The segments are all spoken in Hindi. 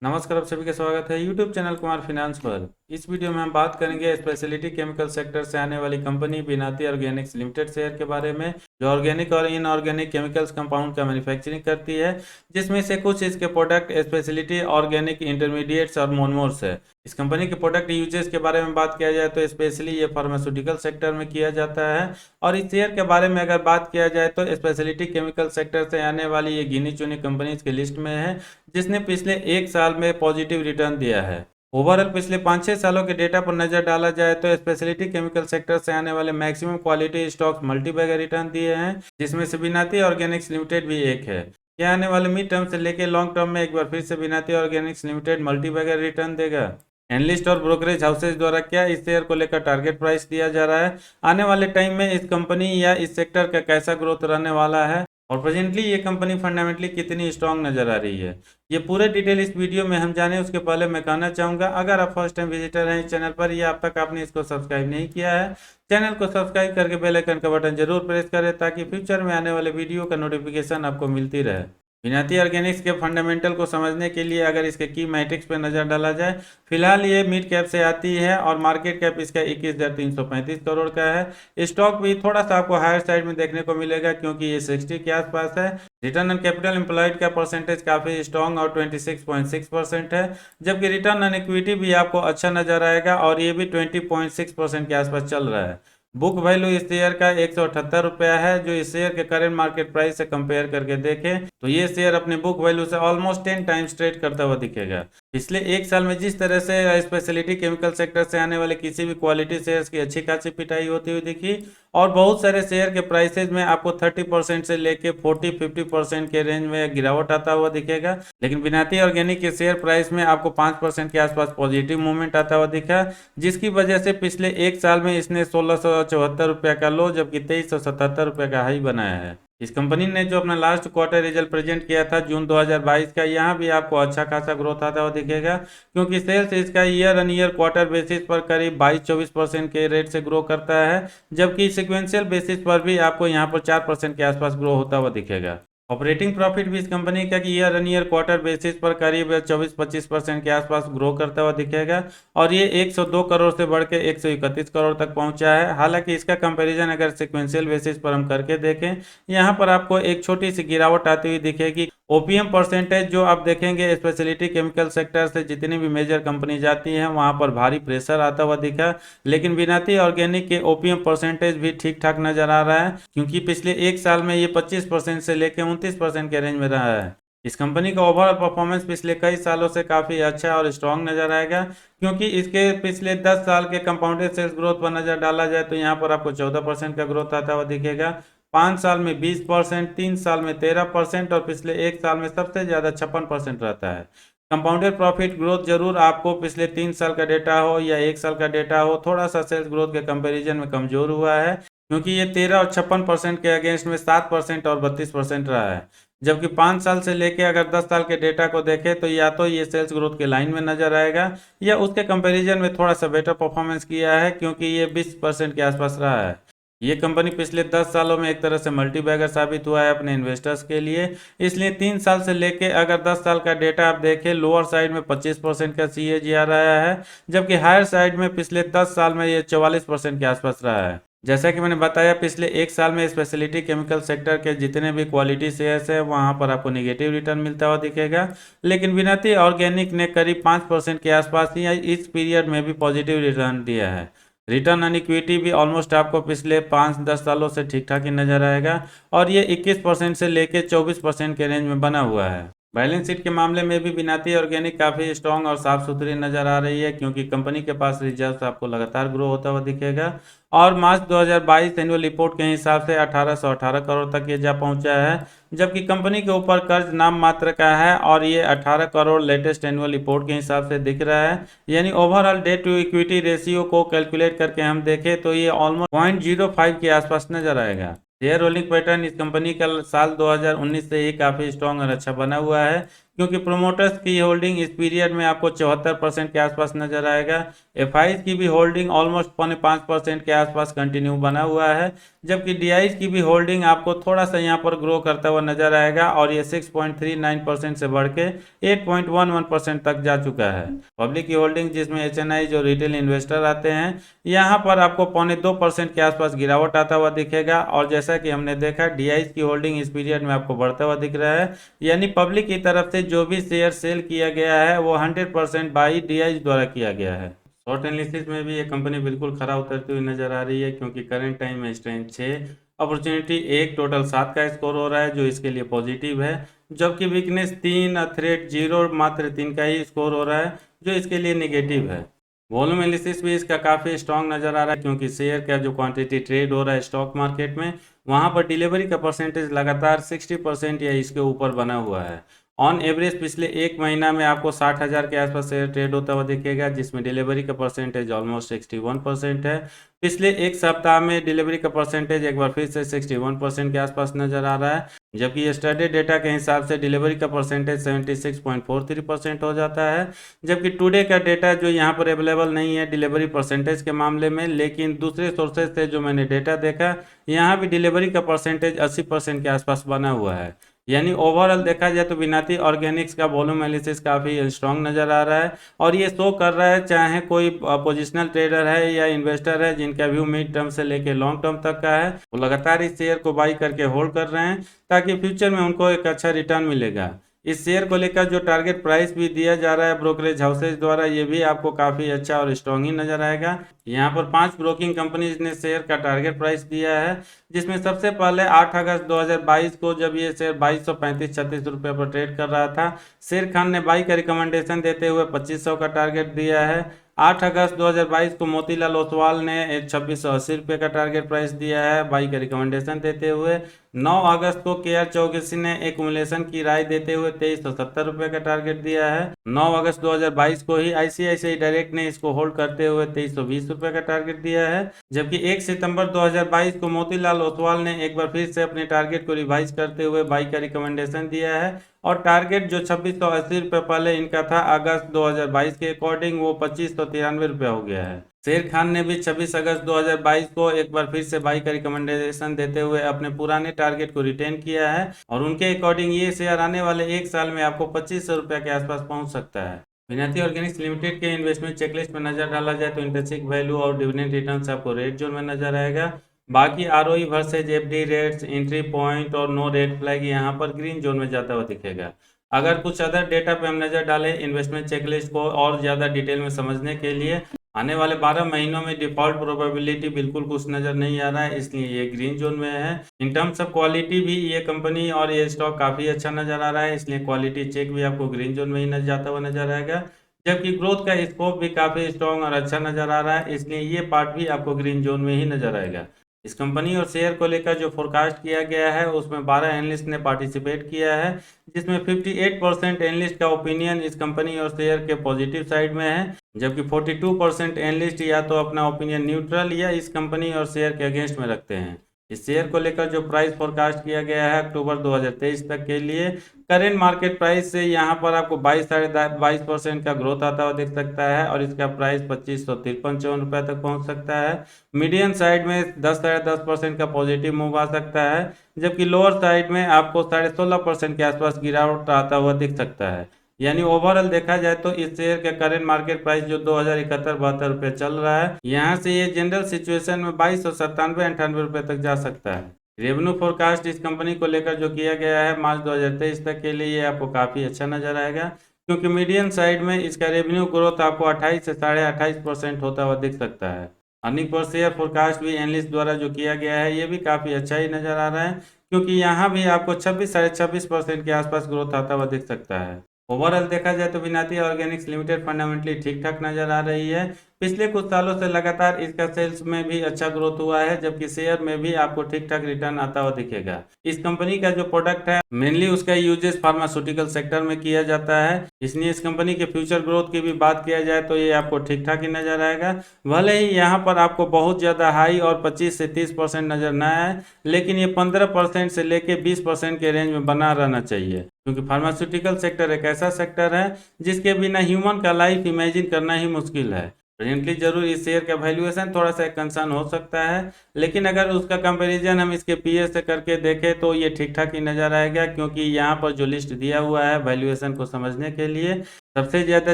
नमस्कार, आप सभी का स्वागत है यूट्यूब चैनल कुमार फिनांस पर। इस वीडियो में हम बात करेंगे स्पेशलिटी केमिकल सेक्टर से आने वाली कंपनी विनाती ऑर्गेनिक्स लिमिटेड शेयर के बारे में, जो ऑर्गेनिक और इनऑर्गेनिक केमिकल्स कंपाउंड का मैन्युफैक्चरिंग करती है, जिसमें से कुछ इसके प्रोडक्ट स्पेशलिटी ऑर्गेनिक इंटरमीडिएट्स और मोनोमर्स है। इस कंपनी के प्रोडक्ट यूजेस के बारे में बात किया जाए तो स्पेशली ये फार्मास्यूटिकल सेक्टर में किया जाता है। और इस शेयर के बारे में अगर बात किया जाए तो स्पेशलिटी केमिकल सेक्टर से आने वाली ये गिनी चुनी कंपनीज की लिस्ट में है, जिसने पिछले एक साल में पॉजिटिव रिटर्न दिया है। ओवरऑल पिछले 5-6 सालों के डेटा पर नजर डाला जाए तो स्पेशलिटी केमिकल सेक्टर से आने वाले maximum quality stocks multibagger return दिए हैं, जिसमें से विनाती ऑर्गेनिक्स लिमिटेड भी एक है। क्या आने वाले मिड टर्म से लेकर लॉन्ग टर्म में एक बार फिर से विनाती ऑर्गेनिक्स लिमिटेड मल्टीबैगर रिटर्न देगा? एनालिस्ट और ब्रोकरेज हाउसेज द्वारा क्या इस शेयर को लेकर टारगेट प्राइस दिया जा रहा है? आने वाले टाइम में इस कंपनी या इस सेक्टर का कैसा ग्रोथ रहने वाला है? और प्रेजेंटली ये कंपनी फंडामेंटली कितनी स्ट्रांग नजर आ रही है, ये पूरे डिटेल इस वीडियो में हम जाने। उसके पहले मैं कहना चाहूँगा, अगर आप फर्स्ट टाइम विजिटर हैं इस चैनल पर या अब तक आपने इसको सब्सक्राइब नहीं किया है, चैनल को सब्सक्राइब करके बेल आइकन का बटन जरूर प्रेस करें ताकि फ्यूचर में आने वाले वीडियो का नोटिफिकेशन आपको मिलती रहे। विनाती ऑर्गेनिक्स के फंडामेंटल को समझने के लिए अगर इसके की मैट्रिक्स पे नजर डाला जाए, फिलहाल ये मिड कैप से आती है और मार्केट कैप इसका 21,335 करोड़ का है। स्टॉक भी थोड़ा सा आपको हायर साइड में देखने को मिलेगा क्योंकि ये 60 के आसपास है। रिटर्न ऑन कैपिटल एम्प्लॉयड का परसेंटेज काफी स्ट्रॉन्ग और 26.6% है, जबकि रिटर्न ऑन इक्विटी भी आपको अच्छा नजर आएगा और ये भी 20.6% के आसपास चल रहा है। बुक वैल्यू इस शेयर का 178 रुपया है। जो इस शेयर के करेंट मार्केट प्राइस से कंपेयर करके देखें तो ये शेयर अपने बुक वैल्यू से ऑलमोस्ट 10 टाइम्स ट्रेड करता हुआ दिखेगा। पिछले एक साल में जिस तरह से स्पेशलिटी केमिकल सेक्टर से आने वाले किसी भी क्वालिटी शेयर्स की अच्छी खासी पिटाई होती हुई दिखी और बहुत सारे शेयर के प्राइसेज में आपको 30% से लेके 40-50% के रेंज में गिरावट आता हुआ दिखेगा, लेकिन विनाती ऑर्गेनिक के शेयर प्राइस में आपको 5% के आसपास पॉजिटिव मूवमेंट आता हुआ दिखा, जिसकी वजह से पिछले एक साल में इसने 1674 रुपया का लो जबकि 2377 रुपया का हाई बनाया है। इस कंपनी ने जो अपना लास्ट क्वार्टर रिजल्ट प्रेजेंट किया था जून 2022 का, यहाँ भी आपको अच्छा खासा ग्रोथ आता हुआ दिखेगा क्योंकि सेल्स इसका year on year quarter basis पर करीब 22-24% के रेट से ग्रो करता है, जबकि सिक्वेंशियल बेसिस पर भी आपको यहाँ पर 4% के आसपास ग्रो होता हुआ दिखेगा। ऑपरेटिंग प्रॉफिट भी इस कंपनी का year on year quarter basis पर करीब 24-25% के आसपास ग्रो करता हुआ दिखेगा और ये 102 करोड़ से बढ़ के 131 करोड़ तक पहुंचा है। हालांकि इसका कंपैरिजन अगर सिक्वेंशियल बेसिस पर हम करके देखें, यहाँ पर आपको एक छोटी सी गिरावट आती हुई दिखेगी। ओपीएम परसेंटेज जो आप देखेंगे स्पेशलिटी केमिकल सेक्टर से जितनी भी मेजर कंपनी जाती हैं वहाँ पर भारी प्रेशर आता हुआ दिखा, लेकिन विनाती ऑर्गेनिक के ओपीएम परसेंटेज भी ठीक ठाक नजर आ रहा है क्योंकि पिछले एक साल में ये 25% से लेकर 29% के रेंज में रहा है। इस कंपनी का ओवरऑल परफॉर्मेंस पिछले कई सालों से काफी अच्छा और स्ट्रांग नजर आएगा क्योंकि इसके पिछले 10 साल के कंपाउंडेड सेल्स ग्रोथ पर नजर डाला जाए तो यहाँ पर आपको 14% का ग्रोथ आता हुआ दिखेगा, 5 साल में 20%, 3 साल में 13% और पिछले एक साल में सबसे ज्यादा 56% रहता है। कंपाउंडेड प्रॉफिट ग्रोथ जरूर आपको पिछले 3 साल का डेटा हो या एक साल का डेटा हो, थोड़ा सा सेल्स ग्रोथ के कंपैरिजन में कमजोर हुआ है क्योंकि ये 13 और 56% के अगेंस्ट में 7% और 32% रहा है, जबकि 5 साल से लेके अगर 10 साल के डेटा को देखें तो या तो ये सेल्स ग्रोथ के लाइन में नजर आएगा या उसके कंपैरिजन में थोड़ा सा बेटर परफॉर्मेंस किया है क्योंकि ये 20% के आसपास रहा है। ये कंपनी पिछले 10 सालों में एक तरह से मल्टीबैगर साबित हुआ है अपने इन्वेस्टर्स के लिए, इसलिए 3 साल से लेके अगर 10 साल का डेटा आप देखें, लोअर साइड में 25% का CAGR आया है, जबकि हायर साइड में पिछले 10 साल में ये 44% के आसपास रहा है। जैसा कि मैंने बताया, पिछले एक साल में स्पेशलिटी केमिकल सेक्टर के जितने भी क्वालिटी शेयर्स है वहां पर आपको निगेटिव रिटर्न मिलता हुआ दिखेगा, लेकिन विनाती ऑर्गेनिक ने करीब 5% के आसपास ही इस पीरियड में भी पॉजिटिव रिटर्न दिया है। रिटर्न ऑन इक्विटी भी ऑलमोस्ट आपको पिछले 5-10 सालों से ठीक ठाक ही नजर आएगा और ये 21% से लेके 24% के रेंज में बना हुआ है। बैलेंस शीट के मामले में भी विनाती ऑर्गेनिक काफी स्ट्रांग और साफ सुथरी नजर आ रही है क्योंकि कंपनी के पास रिजर्व आपको लगातार ग्रो होता हुआ दिखेगा और मार्च 2022 एनुअल रिपोर्ट के हिसाब से 1818 करोड़ तक ये जा पहुंचा है, जबकि कंपनी के ऊपर कर्ज नाम मात्र का है और ये 18 करोड़ लेटेस्ट एनुअल रिपोर्ट के हिसाब से दिख रहा है। यानी overall debt to equity ratio को कैलकुलेट करके हम देखें तो ये ऑलमोस्ट 0.05 के आसपास नजर आएगा। शेयर होल्डिंग पैटर्न इस कंपनी का साल 2019 से ही काफी स्ट्रॉन्ग और अच्छा बना हुआ है क्योंकि प्रोमोटर्स की होल्डिंग इस पीरियड में आपको 74% के आसपास नजर आएगा। एफआईज की भी होल्डिंग ऑलमोस्ट 5.5% के आसपास कंटिन्यू बना हुआ है, जबकि डीआईज की भी होल्डिंग आपको थोड़ा सा यहाँ पर ग्रो करता हुआ नजर आएगा और ये 6.39% से बढ़ के 8.11% तक जा चुका है। पब्लिक की होल्डिंग जिसमें एचएनआई जो रिटेल इन्वेस्टर आते हैं, यहाँ पर आपको 0.2% के आसपास गिरावट आता हुआ दिखेगा। और जैसा कि हमने देखा डीआईज की होल्डिंग इस पीरियड में आपको बढ़ता हुआ दिख रहा है, यानी पब्लिक की तरफ से जो भी शेयर सेल किया गया है वो 100% बाई डीआईज द्वारा किया गया है। शॉर्ट एनालिसिस में भी ये कंपनी बिल्कुल खरा उतरती हुई नजर आ रही है, क्योंकि करंट टाइम में स्ट्रेंथ 6, अपॉर्चुनिटी 1, टोटल 7 का स्कोर हो रहा है जो इसके लिए पॉजिटिव है, जबकि वीकनेस 3, थ्रेट 0, मात्र 3 का ही स्कोर हो रहा है जो इसके लिए निगेटिव है। वॉल्यूम एनालिसिस भी इसका काफ़ी स्ट्रांग नज़र आ रहा है, क्योंकि शेयर का जो क्वांटिटी ट्रेड हो रहा है स्टॉक मार्केट में, वहाँ पर डिलीवरी का परसेंटेज लगातार 60% या इसके ऊपर बना हुआ है। ऑन एवरेज पिछले एक महीना में आपको 60,000 के आसपास शेयर ट्रेड होता हुआ दिखेगा, जिसमें डिलीवरी का परसेंटेज ऑलमोस्ट 61% है। पिछले एक सप्ताह में डिलीवरी का परसेंटेज एक बार फिर से 61% के आसपास नजर आ रहा है, जबकि यस्टरडे डेटा के हिसाब से डिलीवरी का परसेंटेज 76.43% हो जाता है। जबकि टुडे का डेटा जो यहाँ पर अवेलेबल नहीं है डिलीवरी परसेंटेज के मामले में, लेकिन दूसरे सोर्सेज से जो मैंने डेटा देखा, यहाँ भी डिलीवरी का परसेंटेज 80% के आसपास बना हुआ है। यानी ओवरऑल देखा जाए तो विनाती ऑर्गेनिक्स का वॉल्यूम एनालिसिस काफ़ी स्ट्रांग नज़र आ रहा है, और ये शो कर रहा है चाहे कोई पोजिशनल ट्रेडर है या इन्वेस्टर है जिनका व्यू मिड टर्म से लेके लॉन्ग टर्म तक का है, वो लगातार इस शेयर को बाई करके होल्ड कर रहे हैं, ताकि फ्यूचर में उनको एक अच्छा रिटर्न मिलेगा। इस शेयर को लेकर जो टारगेट प्राइस भी दिया जा रहा है ब्रोकरेज हाउसेज द्वारा, ये भी आपको काफ़ी अच्छा और स्ट्रॉन्ग ही नजर आएगा। यहाँ पर 5 ब्रोकिंग कंपनीज ने शेयर का टारगेट प्राइस दिया है, जिसमें सबसे पहले 8 अगस्त 2022 को जब ये शेयर 2235-36 रुपये पर ट्रेड कर रहा था, शेर खान ने बाई का रिकमेंडेशन देते हुए 2500 का टारगेट दिया है। 8 अगस्त 2022 को मोतीलाल ओसवाल ने 2680 रुपये का टारगेट प्राइस दिया है बाई का रिकमेंडेशन देते हुए। 9 अगस्त को के आर चौकसी ने एक्यूमुलेशन की राय देते हुए 2370 रुपये का टारगेट दिया है। 9 अगस्त 2022 को ही आईसीआईसीआई डायरेक्ट ने इसको होल्ड करते हुए 2320 रुपये का टारगेट दिया है, जबकि 1 सितंबर 2022 को मोतीलाल ओसवाल ने एक बार फिर से अपने टारगेट को रिवाइज करते हुए बाई का रिकमेंडेशन दिया है, और टारगेट जो 2680 रुपये पहले इनका था अगस्त 2022 के अकॉर्डिंग, वो 2593 रुपये हो गया है। शेर खान ने भी 26 अगस्त 2022 को एक बार फिर से बाई का रिकमेंडेशन देते हुए अपने पुराने टारगेट को रिटेन किया है, और उनके अकॉर्डिंग ये शेयर आने वाले एक साल में आपको 2500 रुपये के आसपास पहुंच सकता है। विनाती ऑर्गेनिक्स लिमिटेड के इन्वेस्टमेंट चेकलिस्ट में नजर डाला जाए तो इंट्रिंसिक वैल्यू और डिविडेंड रिटर्न आपको रेड जोन में नजर आएगा। बाकी ROE versus FD rates, entry point और नो रेड फ्लैग यहाँ पर ग्रीन जोन में जाता हुआ दिखेगा। अगर कुछ अदर डेटा पे हम नजर डालें इन्वेस्टमेंट चेकलिस्ट को और ज़्यादा डिटेल में समझने के लिए, आने वाले 12 महीनों में डिफॉल्ट प्रोबेबिलिटी बिल्कुल कुछ नजर नहीं आ रहा है, इसलिए ये ग्रीन जोन में है। इन टर्म्स ऑफ क्वालिटी भी ये कंपनी और ये स्टॉक काफ़ी अच्छा नजर आ रहा है, इसलिए क्वालिटी चेक भी आपको ग्रीन जोन में ही नजर जाता हुआ नजर आएगा। जबकि ग्रोथ का स्कोप भी काफ़ी स्ट्रॉन्ग और अच्छा नजर आ रहा है, इसलिए ये पार्ट भी आपको ग्रीन जोन में ही नजर आएगा। इस कंपनी और शेयर को लेकर जो फोरकास्ट किया गया है उसमें 12 एनालिस्ट ने पार्टिसिपेट किया है, जिसमें 58% एनालिस्ट का ओपिनियन इस कंपनी और शेयर के पॉजिटिव साइड में है, जबकि 42% एनालिस्ट या तो अपना ओपिनियन न्यूट्रल या इस कंपनी और शेयर के अगेंस्ट में रखते हैं। इस शेयर को लेकर जो प्राइस फोरकास्ट किया गया है अक्टूबर 2023 तक के लिए, करेंट मार्केट प्राइस से यहाँ पर आपको 22-22% का ग्रोथ आता हुआ दिख सकता है, और इसका प्राइस 2553-54 रुपये तक पहुँच सकता है। मीडियम साइड में 10-10% का पॉजिटिव मूव आ सकता है, जबकि लोअर साइड में आपको 16.5% के आसपास गिरावट आता हुआ दिख सकता है। यानी ओवरऑल देखा जाए तो इस शेयर का करंट मार्केट प्राइस जो 2071-72 रुपये चल रहा है, यहाँ से ये जनरल सिचुएशन में 2297-98 रुपये तक जा सकता है। रेवेन्यू फोरकास्ट इस कंपनी को लेकर जो किया गया है मार्च 2023 तक के लिए, ये आपको काफ़ी अच्छा नजर आएगा, क्योंकि मीडियम साइड में इसका रेवेन्यू ग्रोथ आपको 28 से 28.5% होता हुआ दिख सकता है। अर्निंग पर शेयर फोरकास्ट भी एनालिस्ट द्वारा जो किया गया है ये भी काफ़ी अच्छा ही नजर आ रहा है, क्योंकि यहाँ भी आपको 26-26.5% के आसपास ग्रोथ आता हुआ दिख सकता है। ओवरऑल देखा जाए तो विनाती ऑर्गेनिक्स लिमिटेड फंडामेंटली ठीक ठाक नजर आ रही है, पिछले कुछ सालों से लगातार इसका सेल्स में भी अच्छा ग्रोथ हुआ है, जबकि शेयर में भी आपको ठीक ठाक रिटर्न आता हुआ दिखेगा। इस कंपनी का जो प्रोडक्ट है मेनली उसका यूजेस फार्मास्यूटिकल सेक्टर में किया जाता है, इसलिए इस कंपनी के फ्यूचर ग्रोथ की भी बात किया जाए तो ये आपको ठीक ठाक ही नजर आएगा। भले ही यहाँ पर आपको बहुत ज़्यादा हाई और 25 से 30% नजर ना आए, लेकिन ये 15% से लेके 20% के रेंज में बना रहना चाहिए, क्योंकि फार्मास्यूटिकल सेक्टर एक ऐसा सेक्टर है जिसके बिना ह्यूमन का लाइफ इमेजिन करना ही मुश्किल है। प्रेजेंटली जरूर इस शेयर का वैल्यूएशन थोड़ा सा कंसर्न हो सकता है, लेकिन अगर उसका कंपैरिजन हम इसके पीए से करके देखें तो ये ठीक ठाक ही नजर आएगा, क्योंकि यहाँ पर जो लिस्ट दिया हुआ है वैल्यूएशन को समझने के लिए सबसे ज़्यादा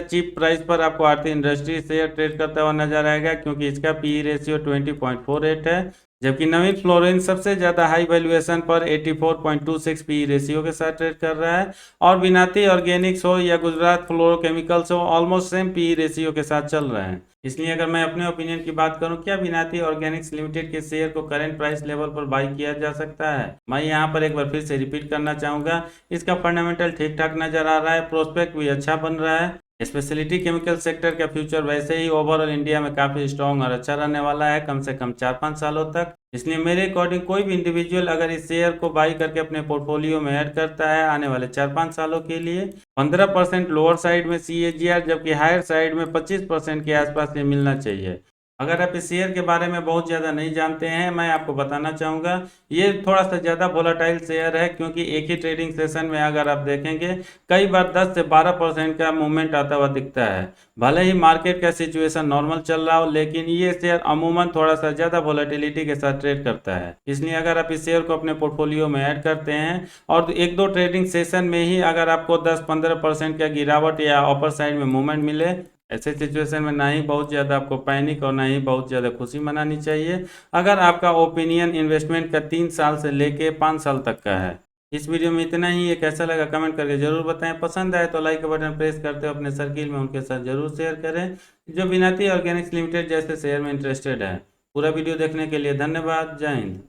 चीप प्राइस पर आपको आरती इंडस्ट्री शेयर ट्रेड करता हुआ नजर आएगा, क्योंकि इसका पीई रेशियो 20.48 है, जबकि नवीन फ्लोरेंस सबसे ज़्यादा हाई वैल्यूएशन पर 84.26 पी रेशियो के साथ ट्रेड कर रहा है, और विनाती ऑर्गेनिक्स हो या गुजरात फ्लोरोकेमिकल्स हो ऑलमोस्ट सेम पी रेशियो के साथ चल रहे हैं। इसलिए अगर मैं अपने ओपिनियन की बात करूं, क्या विनाती ऑर्गेनिक्स लिमिटेड के शेयर को करंट प्राइस लेवल पर बाई किया जा सकता है? मैं यहां पर एक बार फिर से रिपीट करना चाहूंगा, इसका फंडामेंटल ठीक ठाक नजर आ रहा है, प्रोस्पेक्ट भी अच्छा बन रहा है। स्पेशलिटी केमिकल सेक्टर का फ्यूचर वैसे ही ओवरऑल इंडिया में काफ़ी स्ट्रॉन्ग और अच्छा रहने वाला है, कम से कम 4-5 सालों तक। इसलिए मेरे अकॉर्डिंग कोई भी इंडिविजुअल अगर इस शेयर को बाई करके अपने पोर्टफोलियो में ऐड करता है आने वाले 4-5 सालों के लिए, 15% लोअर साइड में CAGR जबकि हायर साइड में 25% के आसपास ये मिलना चाहिए। अगर आप इस शेयर के बारे में बहुत ज़्यादा नहीं जानते हैं, मैं आपको बताना चाहूँगा ये थोड़ा सा ज़्यादा वोलाटाइल शेयर है, क्योंकि एक ही ट्रेडिंग सेशन में अगर आप देखेंगे कई बार 10 से 12% का मूवमेंट आता हुआ दिखता है। भले ही मार्केट का सिचुएशन नॉर्मल चल रहा हो, लेकिन ये शेयर अमूमन थोड़ा सा ज़्यादा वोलेटिलिटी के साथ ट्रेड करता है। इसलिए अगर आप इस शेयर को अपने पोर्टफोलियो में ऐड करते हैं और एक दो ट्रेडिंग सेशन में ही अगर आपको 10-15% का गिरावट या अपर साइड में मूवमेंट मिले, ऐसे सिचुएशन में ना ही बहुत ज़्यादा आपको पैनिक और ना ही बहुत ज़्यादा खुशी मनानी चाहिए, अगर आपका ओपिनियन इन्वेस्टमेंट का 3 साल से लेके 5 साल तक का है। इस वीडियो में इतना ही। ये कैसा लगा कमेंट करके जरूर बताएं। पसंद आए तो लाइक का बटन प्रेस करते हो अपने सर्किल में उनके साथ जरूर शेयर करें जो विनाती ऑर्गेनिक्स लिमिटेड जैसे शेयर में इंटरेस्टेड है। पूरा वीडियो देखने के लिए धन्यवाद। जय हिंद।